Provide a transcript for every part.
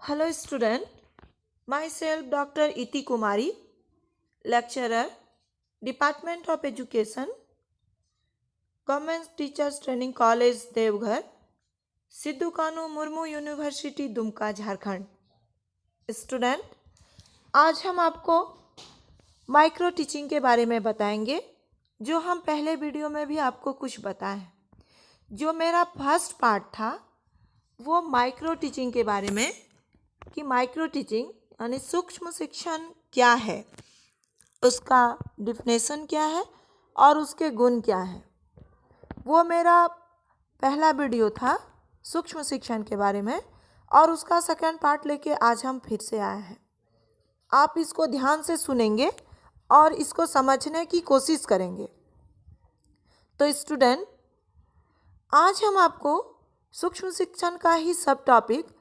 Hello student, myself Dr. Iti Kumari, lecturer, Department of Education, Government Teachers Training College Deoghar, Sidhu Kanu Murmu university Dumka Jharkhand. Student, आज हम आपको micro teaching के बारे में बताएंगे, जो हम पहले वीडियो में भी आपको कुछ बताए हैं। जो मेरा फर्स्ट पार्ट था वो माइक्रो टीचिंग के बारे में, कि माइक्रो टीचिंग यानी सूक्ष्म शिक्षण क्या है, उसका डिफिनेशन क्या है और उसके गुण क्या है। वो मेरा पहला वीडियो था सूक्ष्म शिक्षण के बारे में, और उसका सेकंड पार्ट लेके आज हम फिर से आए हैं। आप इसको ध्यान से सुनेंगे और इसको समझने की कोशिश करेंगे। तो स्टूडेंट, आज हम आपको सूक्ष्म शिक्षण का ही सब टॉपिक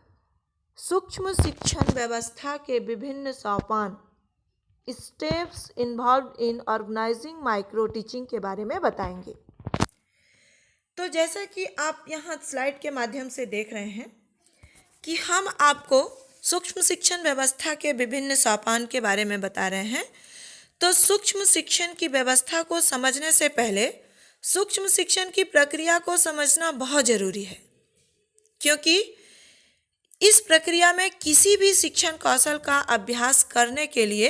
सूक्ष्म शिक्षण व्यवस्था के विभिन्न सोपान, steps involved in organizing micro teaching के बारे में बताएंगे। तो जैसा कि आप यहाँ स्लाइड के माध्यम से देख रहे हैं कि हम आपको सूक्ष्म शिक्षण व्यवस्था के विभिन्न सोपान के बारे में बता रहे हैं। तो सूक्ष्म शिक्षण की व्यवस्था को समझने से पहले सूक्ष्म शिक्षण की प्रक्रिया को समझना बहुत जरूरी है, क्योंकि इस प्रक्रिया में किसी भी शिक्षण कौशल का अभ्यास करने के लिए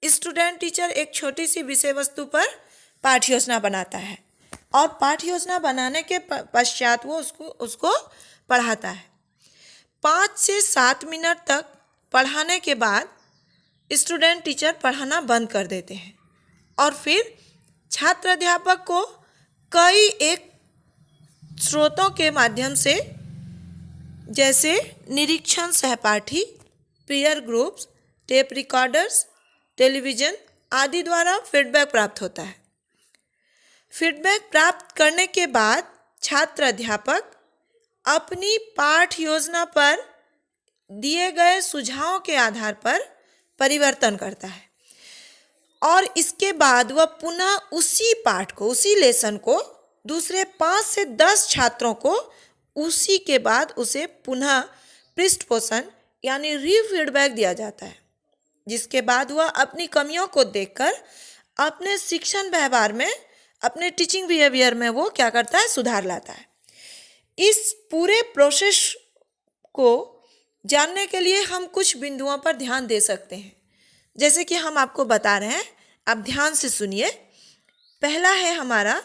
स्टूडेंट टीचर एक छोटी सी विषय वस्तु पर पाठ योजना बनाता है, और पाठ योजना बनाने के पश्चात वो उसको पढ़ाता है। 5 से 7 मिनट तक पढ़ाने के बाद स्टूडेंट टीचर पढ़ाना बंद कर देते हैं, और फिर छात्र अध्यापक को कई एक स्रोतों के माध्यम से, जैसे निरीक्षण सहपाठी, peer groups, tape recorders, television आदि द्वारा फीडबैक प्राप्त होता है। फीडबैक प्राप्त करने के बाद छात्र अध्यापक अपनी पाठ योजना पर दिए गए सुझावों के आधार पर परिवर्तन करता है, और इसके बाद वह पुनः उसी पाठ को, उसी लेसन को दूसरे 5 से 10 छात्रों को उसी के बाद उसे पुनः पृष्ठपोषण यानी रीफीडबैक दिया जाता है, जिसके बाद वह अपनी कमियों को देखकर अपने शिक्षण व्यवहार में, अपने टीचिंग बिहेवियर में वो क्या करता है, सुधार लाता है। इस पूरे प्रोसेस को जानने के लिए हम कुछ बिंदुओं पर ध्यान दे सकते हैं, जैसे कि हम आपको बता रहे हैं, आप ध्यान से सुनिए। पहला है हमारा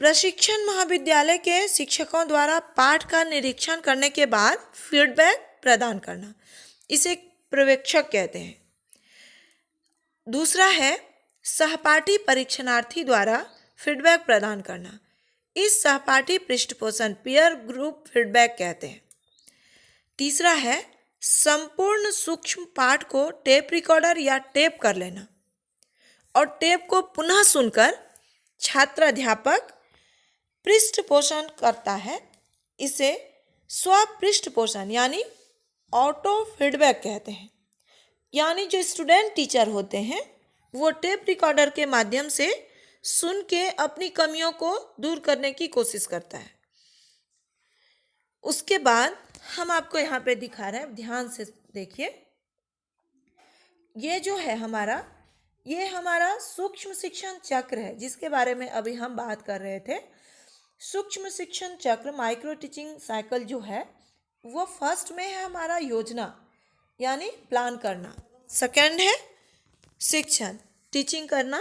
प्रशिक्षण महाविद्यालय के शिक्षकों द्वारा पाठ का निरीक्षण करने के बाद फीडबैक प्रदान करना, इसे पर्यवेक्षक कहते हैं। दूसरा है सहपाठी परीक्षणार्थी द्वारा फीडबैक प्रदान करना, इस सहपाठी पृष्ठपोषण पीयर ग्रुप फीडबैक कहते हैं। तीसरा है संपूर्ण सूक्ष्म पाठ को टेप रिकॉर्डर या टेप कर लेना, और टेप को पुनः सुनकर छात्र अध्यापक पृष्ठपोषण करता है, इसे स्व पृष्ठपोषण यानी ऑटो फीडबैक कहते हैं। यानी जो स्टूडेंट टीचर होते हैं वो टेप रिकॉर्डर के माध्यम से सुन के अपनी कमियों को दूर करने की कोशिश करता है। उसके बाद हम आपको यहाँ पे दिखा रहे हैं, ध्यान से देखिए। ये जो है ये हमारा सूक्ष्म शिक्षण चक्र है, जिसके बारे में अभी हम बात कर रहे थे। सूक्ष्म शिक्षण चक्र माइक्रो टीचिंग साइकिल जो है वो फर्स्ट में है हमारा योजना यानी प्लान करना, सेकंड है शिक्षण टीचिंग करना,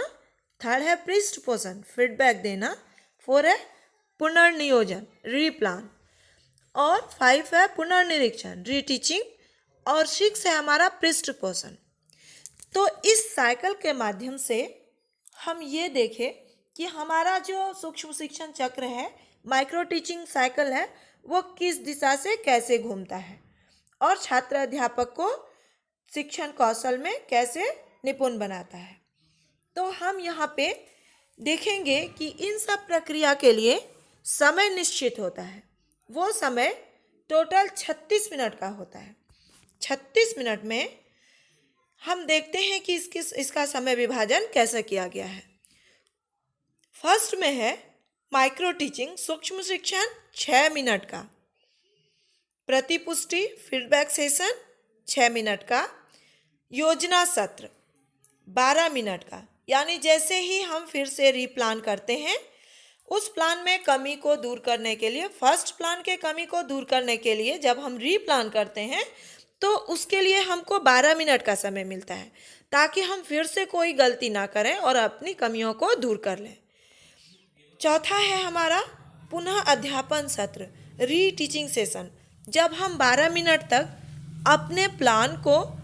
थर्ड है पृष्ठपोषण फीडबैक देना, 4 है पुनर्नियोजन रीप्लान, और 5 है पुनर्निरीक्षण रीटीचिंग, और 6 है हमारा पृष्ठपोषण। तो इस साइकिल के माध्यम से हम ये देखें कि हमारा जो सूक्ष्म शिक्षण चक्र है, माइक्रो टीचिंग साइकिल है, वो किस दिशा से कैसे घूमता है और छात्र अध्यापक को शिक्षण कौशल में कैसे निपुण बनाता है। तो हम यहाँ पे देखेंगे कि इन सब प्रक्रिया के लिए समय निश्चित होता है। वो समय टोटल 36 मिनट का होता है। 36 मिनट में हम देखते हैं कि इसका समय विभाजन कैसे किया गया है। फर्स्ट में है माइक्रो टीचिंग सूक्ष्म शिक्षण 6 मिनट का, प्रतिपुष्टि फीडबैक सेशन 6 मिनट का, योजना सत्र 12 मिनट का। यानी जैसे ही हम फिर से रीप्लान करते हैं, उस प्लान में कमी को दूर करने के लिए, फर्स्ट प्लान के कमी को दूर करने के लिए जब हम रीप्लान करते हैं तो उसके लिए हमको 12 मिनट का समय मिलता है, ताकि हम फिर से कोई गलती ना करें और अपनी कमियों को दूर कर लें। चौथा है हमारा पुनः अध्यापन सत्र, री टीचिंग सेशन। जब हम 12 मिनट तक अपने प्लान को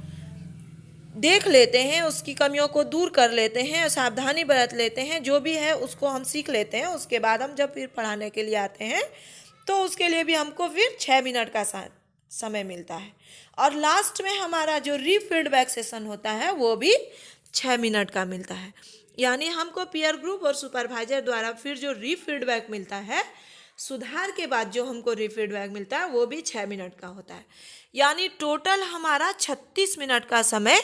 देख लेते हैं, उसकी कमियों को दूर कर लेते हैं, सावधानी बरत लेते हैं, जो भी है उसको हम सीख लेते हैं, उसके बाद हम जब फिर पढ़ाने के लिए आते हैं तो उसके लिए भी हमको फिर 6 मिनट का समय मिलता है। और लास्ट में हमारा जो री फीडबैक सेशन होता है वो भी 6 मिनट का मिलता है। यानी हमको पीयर ग्रुप और सुपरवाइजर द्वारा फिर जो री फीडबैक मिलता है, सुधार के बाद जो हमको री फीडबैक मिलता है, वो भी 6 मिनट का होता है। यानी टोटल हमारा 36 मिनट का समय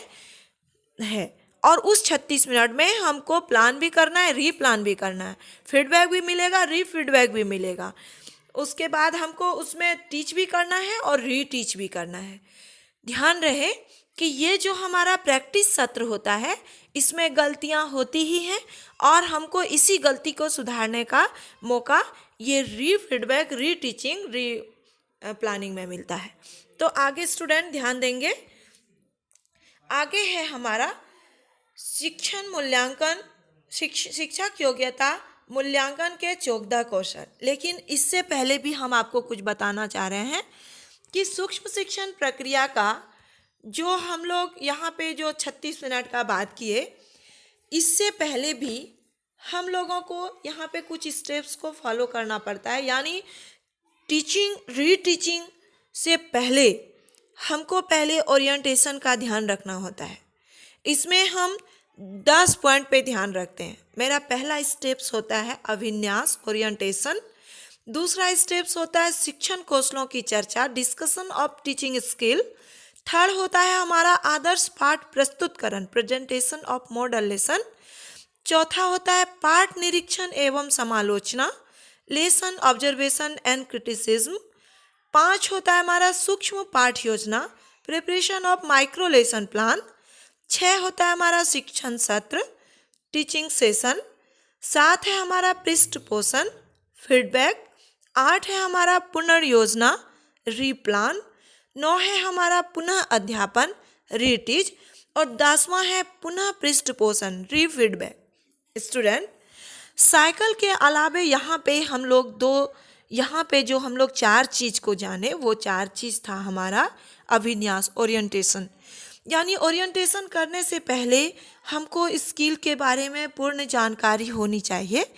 है। और उस 36 मिनट में हमको प्लान भी करना है, री प्लान भी करना है, फीडबैक भी मिलेगा, री फीडबैक भी मिलेगा। उसके बाद हमको उसमें टीच भी करना है और री टीच भी करना है। ध्यान रहे कि ये जो हमारा प्रैक्टिस सत्र होता है, इसमें गलतियां होती ही हैं और हमको इसी गलती को सुधारने का मौका ये री फीडबैक, री टीचिंग, री प्लानिंग में मिलता है। तो आगे स्टूडेंट ध्यान देंगे। आगे है हमारा शिक्षण मूल्यांकन, शिक्षक योग्यता मूल्यांकन के 14 कौशल। लेकिन इससे पहले भी हम आपको कुछ बताना चाह रहे हैं कि सूक्ष्म शिक्षण प्रक्रिया का जो हम लोग यहाँ पे जो 36 मिनट का बात किए, इससे पहले भी हम लोगों को यहाँ पे कुछ स्टेप्स को फॉलो करना पड़ता है। यानी टीचिंग, री टीचिंग से पहले हमको पहले ओरिएंटेशन का ध्यान रखना होता है। इसमें हम 10 पॉइंट पे ध्यान रखते हैं। मेरा पहला स्टेप्स होता है अभिन्यास, ओरिएंटेशन। दूसरा स्टेप्स होता है शिक्षण कौशलों की चर्चा, discussion of teaching skill. Third होता है हमारा आदर्श पाठ प्रस्तुतकरण, प्रेजेंटेशन ऑफ मॉडल लेसन। चौथा होता है पाठ निरीक्षण एवं समालोचना, लेसन ऑब्जर्वेशन एंड क्रिटिसिज्म। 5 होता है हमारा सूक्ष्म पाठ योजना, preparation of micro lesson plan. 6 होता है हमारा शिक्षण सत्र, टीचिंग सेशन। 7 है हमारा पृष्ठ पोषण, फीडबैक। 8 है हमारा पुनर्योजना, रीप्लान। 9 है हमारा पुनः अध्यापन, रीटीच। और 10वां है पुनः पृष्ठ पोषण, री फीडबैक। स्टूडेंट, साइकिल के अलावे यहाँ पे जो हम लोग 4 चीज़ को जाने, वो 4 चीज़ था हमारा अभिन्यास, ओरिएंटेशन। यानी ओरिएंटेशन करने से पहले हमको स्किल के बारे में पूर्ण जानकारी होनी चाहिए।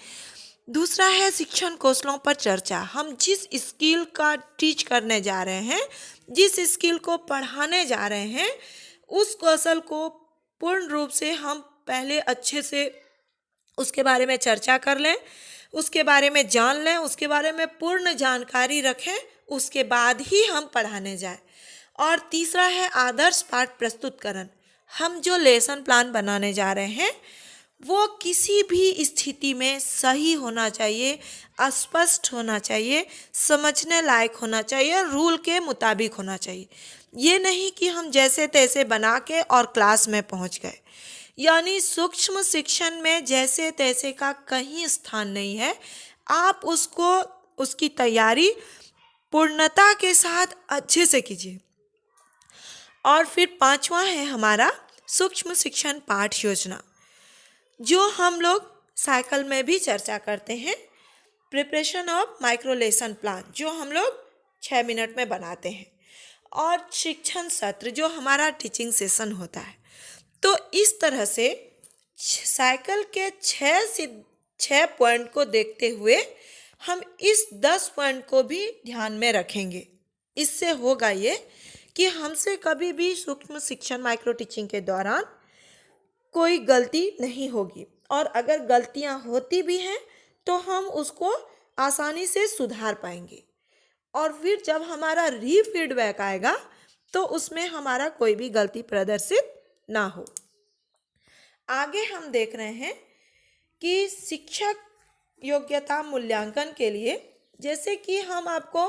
दूसरा है शिक्षण कौशलों पर चर्चा। हम जिस स्किल का टीच करने जा रहे हैं, जिस स्किल को पढ़ाने जा रहे हैं, उस कौशल को पूर्ण रूप से हम पहले अच्छे से उसके बारे में चर्चा कर लें, उसके बारे में जान लें, उसके बारे में पूर्ण जानकारी रखें, उसके बाद ही हम पढ़ाने जाएं। और तीसरा है आदर्श पाठ प्रस्तुतकरण। हम जो लेसन प्लान बनाने जा रहे हैं वो किसी भी स्थिति में सही होना चाहिए, स्पष्ट होना चाहिए, समझने लायक होना चाहिए, रूल के मुताबिक होना चाहिए। ये नहीं कि हम जैसे तैसे बना के और क्लास में पहुंच गए। यानी सूक्ष्म शिक्षण में जैसे तैसे का कहीं स्थान नहीं है। आप उसकी तैयारी पूर्णता के साथ अच्छे से कीजिए। और फिर 5वां है हमारा सूक्ष्म शिक्षण पाठ योजना, जो हम लोग साइकिल में भी चर्चा करते हैं। Preparation of micro lesson plan, जो हम लोग 6 मिनट में बनाते हैं। और शिक्षण सत्र, जो हमारा टीचिंग सेशन होता है। तो इस तरह से साइकिल के 6 पॉइंट को देखते हुए हम इस 10 पॉइंट को भी ध्यान में रखेंगे। इससे होगा ये कि हमसे कभी भी सूक्ष्म शिक्षण माइक्रो टीचिंग के दौरान कोई गलती नहीं होगी। और अगर गलतियां होती भी हैं तो हम उसको आसानी से सुधार पाएंगे। और फिर जब हमारा री फीडबैक आएगा तो उसमें हमारा कोई भी गलती प्रदर्शित ना हो। आगे हम देख रहे हैं कि शिक्षक योग्यता मूल्यांकन के लिए, जैसे कि हम आपको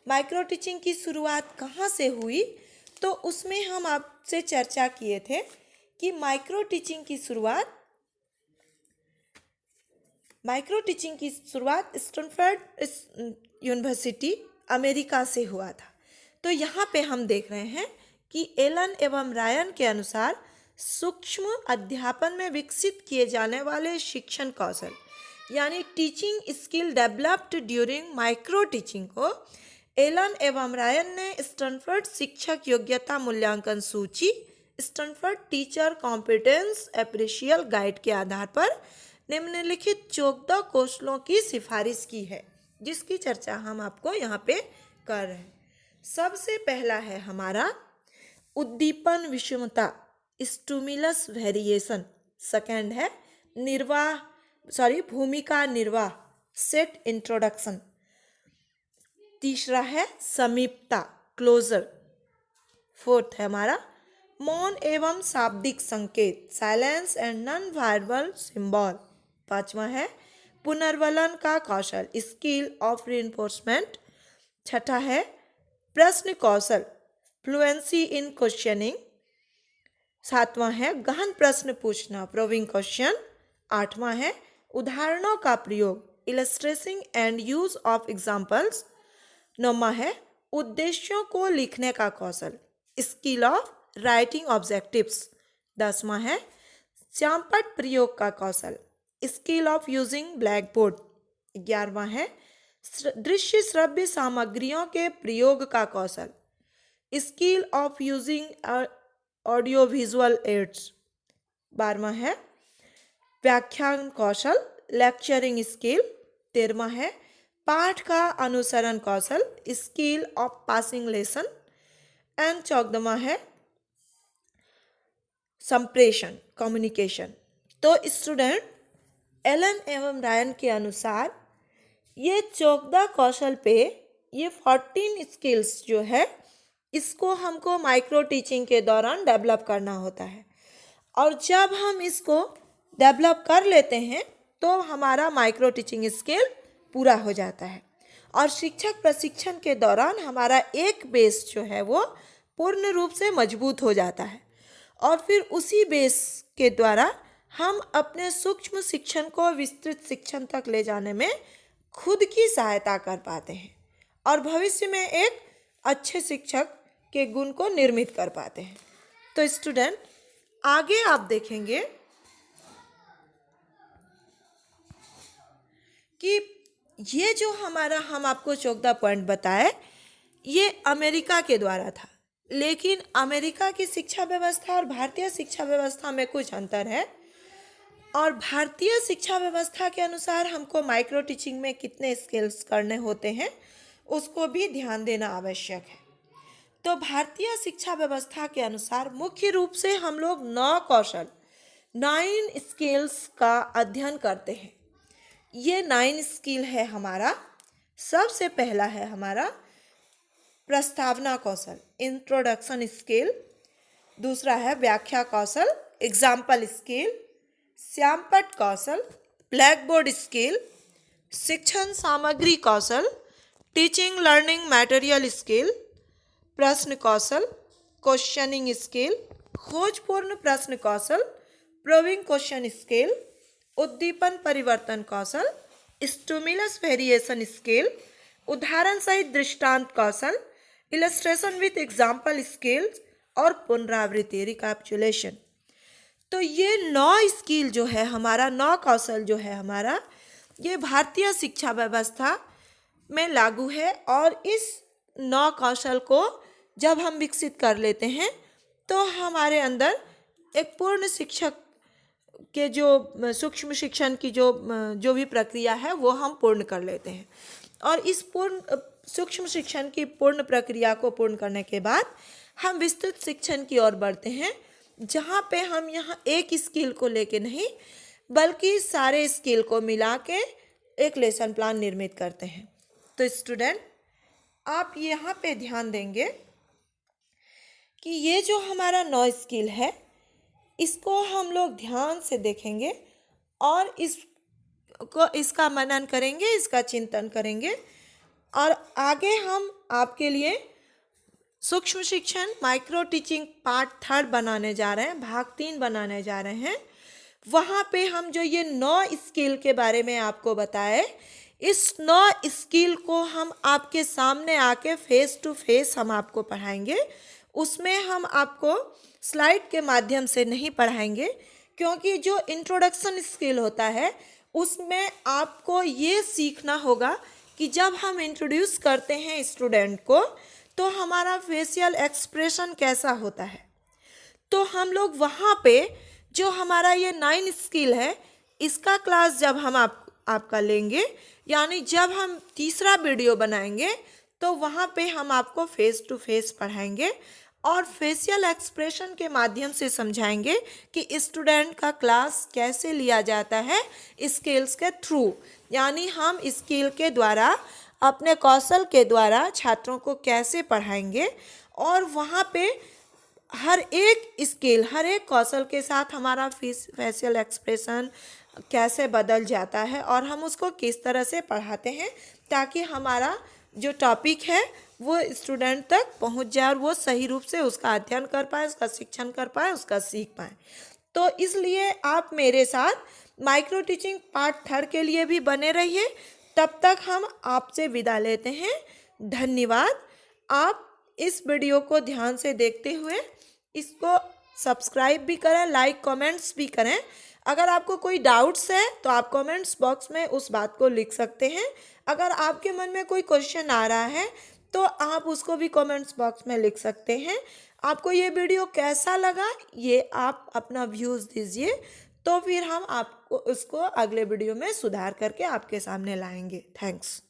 माइक्रो टीचिंग की शुरुआत कहाँ से हुई, तो उसमें हम आपसे चर्चा किए थे कि माइक्रो टीचिंग की शुरुआत स्टैनफोर्ड यूनिवर्सिटी अमेरिका से हुआ था। तो यहाँ पे हम देख रहे हैं कि एलन एवं रायन के अनुसार सूक्ष्म अध्यापन में विकसित किए जाने वाले शिक्षण कौशल यानी teaching skill developed during micro teaching को एलन एवं रायन ने स्टैनफोर्ड शिक्षक योग्यता मूल्यांकन सूची स्टैनफोर्ड टीचर कॉम्पिटेंस अप्रेशियल गाइड के आधार पर निम्नलिखित 14 कौशलों की सिफारिश की है, जिसकी चर्चा हम आपको यहाँ पे कर रहे हैं। सबसे पहला है हमारा उद्दीपन विषमता स्टिमुलस वेरिएशन। सेकंड है भूमिका निर्वाह सेट इंट्रोडक्शन। तीसरा है समीपता क्लोजर। फोर्थ है हमारा मौन एवं शाब्दिक संकेत silence and non verbal symbol. पांचवा है पुनर्वलन का कौशल स्किल ऑफ रिइंफोर्समेंट। छठा है प्रश्न कौशल फ्लुएंसी इन क्वेश्चनिंग। सातवां है गहन प्रश्न पूछना प्रोबिंग क्वेश्चन। आठवां है उदाहरणों का प्रयोग illustrating and use of examples. नौवां है उद्देश्यों को लिखने का कौशल स्किल ऑफ राइटिंग ऑब्जेक्टिव्स। 10वां है चांपट प्रयोग का कौशल skill of using black board. 11वां है दृश्य श्रव्य सामग्रियों के प्रयोग का कौशल skill of using audio visual aids. 12वां है व्याख्यान कौशल लेक्चरिंग स्किल। 13वां है पाठ का अनुसरण कौशल skill of passing lesson. And 14वां है संप्रेषण कम्युनिकेशन। तो स्टूडेंट एलन एवं रायन के अनुसार ये 14 कौशल पे ये 14 स्किल्स जो है इसको हमको माइक्रो टीचिंग के दौरान डेवलप करना होता है, और जब हम इसको डेवलप कर लेते हैं तो हमारा माइक्रो टीचिंग स्किल पूरा हो जाता है, और शिक्षक प्रशिक्षण के दौरान हमारा एक बेस जो है वो पूर्ण रूप से मजबूत हो जाता है, और फिर उसी बेस के द्वारा हम अपने सूक्ष्म शिक्षण को विस्तृत शिक्षण तक ले जाने में खुद की सहायता कर पाते हैं और भविष्य में एक अच्छे शिक्षक के गुण को निर्मित कर पाते हैं। तो स्टूडेंट आगे आप देखेंगे कि ये जो हम आपको 14 पॉइंट बताए ये अमेरिका के द्वारा था, लेकिन अमेरिका की शिक्षा व्यवस्था और भारतीय शिक्षा व्यवस्था में कुछ अंतर है, और भारतीय शिक्षा व्यवस्था के अनुसार हमको माइक्रो टीचिंग में कितने स्किल्स करने होते हैं उसको भी ध्यान देना आवश्यक है। तो भारतीय शिक्षा व्यवस्था के अनुसार मुख्य रूप से हम लोग 9 स्किल्स का अध्ययन करते हैं। ये 9 स्किल है हमारा। सबसे पहला है हमारा प्रस्तावना कौशल इंट्रोडक्शन स्किल। दूसरा है व्याख्या कौशल एग्जाम्पल स्किल। श्यामपट्ट कौशल ब्लैक बोर्ड स्किल। शिक्षण सामग्री कौशल टीचिंग लर्निंग मटेरियल स्किल। प्रश्न कौशल क्वेश्चनिंग स्किल। खोजपूर्ण प्रश्न कौशल प्रोबिंग क्वेश्चन स्किल। उद्दीपन परिवर्तन कौशल स्टिमुलस वेरिएशन स्किल। उदाहरण सहित दृष्टांत कौशल इलस्ट्रेशन विथ एग्जाम्पल स्किल्स और पुनरावृत्ति रिकैप्चुलेशन। तो ये 9 स्किल जो है हमारा 9 कौशल जो है हमारा ये भारतीय शिक्षा व्यवस्था में लागू है, और इस 9 कौशल को जब हम विकसित कर लेते हैं तो हमारे अंदर एक पूर्ण शिक्षक के जो सूक्ष्म शिक्षण की जो भी प्रक्रिया है वो हम पूर्ण कर लेते हैं, और इस पूर्ण सूक्ष्म शिक्षण की पूर्ण प्रक्रिया को पूर्ण करने के बाद हम विस्तृत शिक्षण की ओर बढ़ते हैं, जहाँ पे हम यहाँ एक स्किल को लेके नहीं बल्कि सारे स्किल को मिला के एक लेसन प्लान निर्मित करते हैं। तो स्टूडेंट आप यहाँ पे ध्यान देंगे कि ये जो हमारा 9 स्किल है इसको हम लोग ध्यान से देखेंगे और इसका मनन करेंगे, इसका चिंतन करेंगे, और आगे हम आपके लिए सूक्ष्म शिक्षण माइक्रो टीचिंग पार्ट 3 बनाने जा रहे हैं, भाग 3 बनाने जा रहे हैं। वहाँ पे हम जो ये 9 स्किल के बारे में आपको बताए, इस 9 स्किल को हम आपके सामने आके फेस टू फेस हम आपको पढ़ाएंगे। उसमें हम आपको स्लाइड के माध्यम से नहीं पढ़ाएंगे, क्योंकि जो इंट्रोडक्शन स्किल होता है उसमें आपको ये सीखना होगा कि जब हम इंट्रोड्यूस करते हैं स्टूडेंट को तो हमारा फेशियल एक्सप्रेशन कैसा होता है। तो हम लोग वहाँ पे जो हमारा ये 9 स्किल है, इसका क्लास जब हम आपका लेंगे, यानी जब हम तीसरा वीडियो बनाएंगे तो वहाँ पे हम आपको फेस टू फेस पढ़ाएंगे और फेशियल एक्सप्रेशन के माध्यम से समझाएंगे कि स्टूडेंट का क्लास कैसे लिया जाता है स्किल्स के थ्रू। यानी हम स्किल के द्वारा, अपने कौशल के द्वारा छात्रों को कैसे पढ़ाएंगे, और वहाँ पे हर एक स्किल, हर एक कौशल के साथ हमारा फेशियल एक्सप्रेशन कैसे बदल जाता है और हम उसको किस तरह से पढ़ाते हैं, ताकि हमारा जो टॉपिक है वो स्टूडेंट तक पहुंच जाए और वो सही रूप से उसका अध्ययन कर पाए, उसका शिक्षण कर पाए, उसका सीख पाए। तो इसलिए आप मेरे साथ माइक्रो टीचिंग पार्ट 3 के लिए भी बने रहिए। तब तक हम आपसे विदा लेते हैं। धन्यवाद। आप इस वीडियो को ध्यान से देखते हुए इसको सब्सक्राइब भी करें, लाइक कमेंट्स भी करें। अगर आपको कोई डाउट्स है तो आप कमेंट्स बॉक्स में उस बात को लिख सकते हैं। अगर आपके मन में कोई क्वेश्चन आ रहा है तो आप उसको भी कमेंट्स बॉक्स में लिख सकते हैं। आपको ये वीडियो कैसा लगा ये आप अपना व्यूज़ दीजिए, तो फिर हम आपको उसको अगले वीडियो में सुधार करके आपके सामने लाएंगे। थैंक्स।